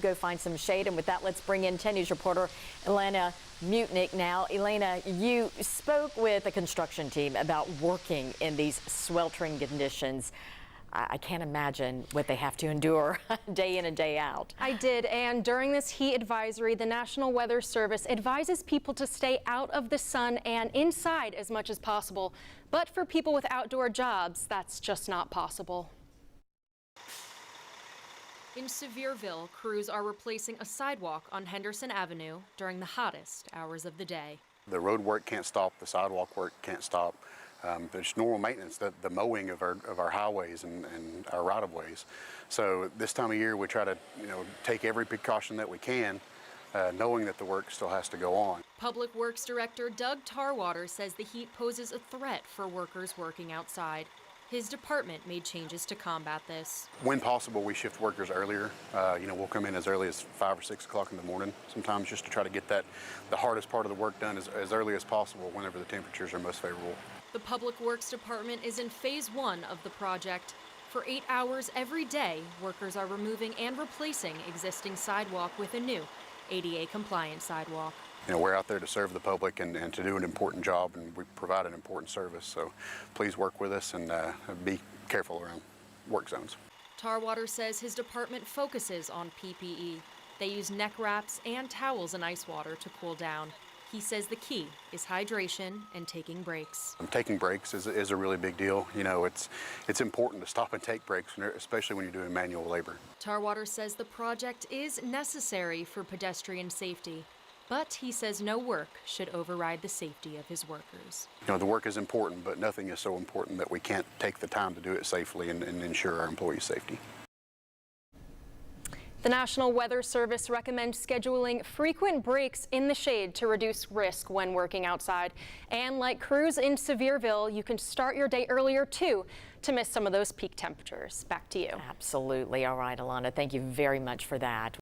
Go find some shade, and with that, let's bring in 10 News reporter Elena Mutnik now. Elena, you spoke with a construction team about working in these sweltering conditions. I can't imagine what they have to endure day in and day out. I did, and during this heat advisory, the National Weather Service advises people to stay out of the sun and inside as much as possible. But for people with outdoor jobs, that's just not possible. In Sevierville, crews are replacing a sidewalk on Henderson Avenue during the hottest hours of the day. The road work can't stop, the sidewalk work can't stop. There's normal maintenance, the mowing of our highways and our right-of-ways. So this time of year, we try to take every precaution that we can, knowing that the work still has to go on. Public Works Director Doug Tarwater says the heat poses a threat for workers working outside. His department made changes to combat this. When possible, we shift workers earlier. We'll come in as early as 5 or 6 o'clock in the morning sometimes, just to try to get the hardest part of the work done as early as possible whenever the temperatures are most favorable. The Public Works Department is in phase 1 of the project. For 8 hours every day, workers are removing and replacing existing sidewalk with a new ADA-compliant sidewalk. We're out there to serve the public and to do an important job, and we provide an important service. So please work with us and be careful around work zones. Tarwater says his department focuses on PPE. They use neck wraps and towels and ice water to cool down. He says the key is hydration and taking breaks. Taking breaks is a really big deal. It's important to stop and take breaks, especially when you're doing manual labor. Tarwater says the project is necessary for pedestrian safety, but he says no work should override the safety of his workers. The work is important, but nothing is so important that we can't take the time to do it safely and ensure our employees' safety. The National Weather Service recommends scheduling frequent breaks in the shade to reduce risk when working outside. And like crews in Sevierville, you can start your day earlier too to miss some of those peak temperatures. Back to you. Absolutely. All right, Alana, thank you very much for that.